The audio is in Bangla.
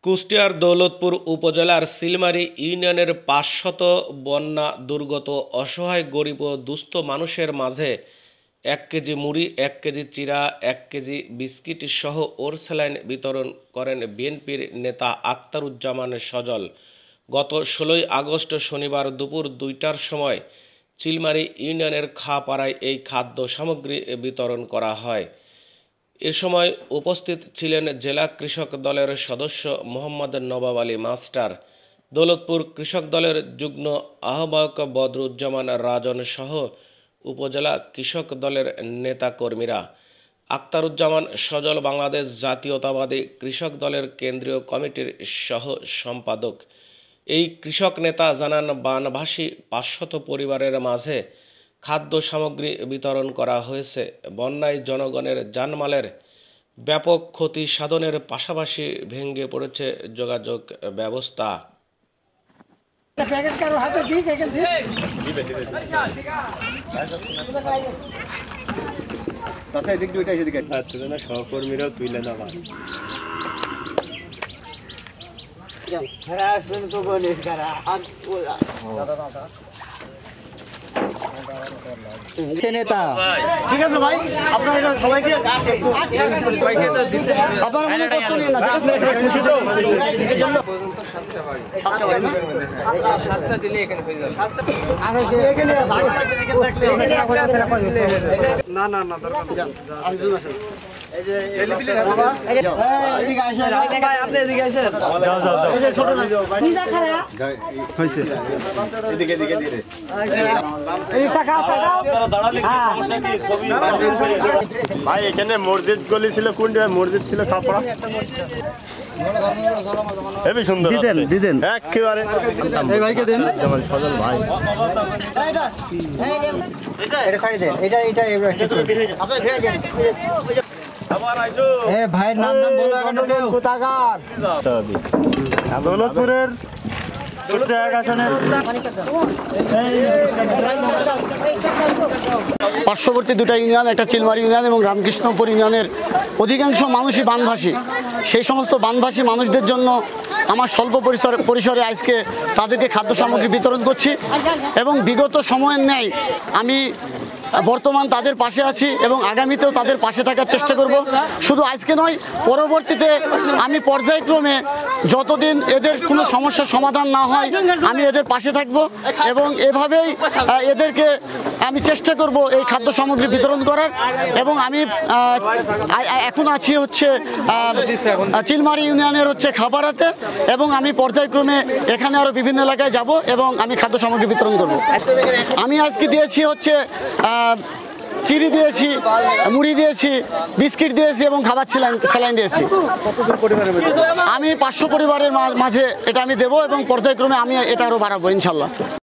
কুষ্টিয়ার দৌলতপুর উপজেলার চিলমারী ইউনিয়নের ৫০০ বন্যা দুর্গত অসহায় গরিব ও দুস্থ মানুষের মাঝে ১ কেজি মুড়ি, ১ কেজি চিড়া, ১ কেজি বিস্কিট সহ ওরসেলাইন বিতরণ করেন বিএনপির নেতা আখতারুজ্জামান সজল। গত ১৬ আগস্ট শনিবার দুপুর ২টার সময় চিলমারী ইউনিয়নের খাপাড়ায় এই খাদ্য সামগ্রী বিতরণ করা হয়। এ সময় উপস্থিত ছিলেন জেলা কৃষক দলের সদস্য মোহাম্মদ নবাব আলী মাস্টার, দৌলতপুর কৃষক দলের যুগ্ম আহ্বায়ক বদরুজ্জামান রাজন সহ উপজেলা কৃষক দলের নেতাকর্মীরা। আখতারুজ্জামান সজল বাংলাদেশ জাতীয়তাবাদী কৃষক দলের কেন্দ্রীয় কমিটির সহ সম্পাদক। এই কৃষক নেতা জানান, বানভাসী ৫০০ পরিবারের মাঝে খাদ্য সামগ্রী বিতরণ করা হয়েছে। বন্যায় জনগণের জানমালের ব্যাপক ক্ষতি সাধনের পাশাপাশি ভেঙে পড়েছে যোগাযোগ ব্যবস্থা। সহকর্মীরাও তুলে নেওয়া নেতা ঠিক আছে ভাই, আপনারা সবাইকে আপনারা মনে কষ্ট নিন না, ভাই এখানে মসজিদ গলি ছিল, কোনটা মসজিদ ছিল? খাপড়া হেবি সুন্দর দিদেন একেবারে এই ভাইকে দেন, সজল ভাই ভাইয়ের নাম দৌলতপুরের পার্শ্ববর্তী দুটা ইউনিয়ন, একটা চিলমারী ইউনিয়ন এবং রামকৃষ্ণপুর ইউনিয়নের অধিকাংশ মানুষই বানভাসী। সেই সমস্ত বানভাসী মানুষদের জন্য আমার স্বল্প পরিসরে আজকে তাদেরকে খাদ্য সামগ্রী বিতরণ করছি এবং বিগত সময়ের ন্যায় আমি বর্তমান তাদের পাশে আছি এবং আগামীতেও তাদের পাশে থাকার চেষ্টা করব। শুধু আজকে নয়, পরবর্তীতে আমি পর্যায়ক্রমে যতদিন এদের কোনো সমস্যার সমাধান না হয় আমি এদের পাশে থাকব এবং এভাবেই এদেরকে আমি চেষ্টা করব এই খাদ্য সামগ্রী বিতরণ করার। এবং আমি এখন আছি হচ্ছে চিলমারী ইউনিয়নের খাপাড়াতে এবং আমি পর্যায়ক্রমে এখানে আরও বিভিন্ন এলাকায় যাব এবং আমি খাদ্য সামগ্রী বিতরণ করব। আমি আজকে দিয়েছি চিড়ি দিয়েছি, মুড়ি দিয়েছি, বিস্কিট দিয়েছি এবং খাবার স্যালাইন দিয়েছি। আমি ৫০০ পরিবারের মাঝে এটা আমি দেবো এবং পর্যায়ক্রমে আমি এটা আরও বাড়াবো ইনশাল্লাহ।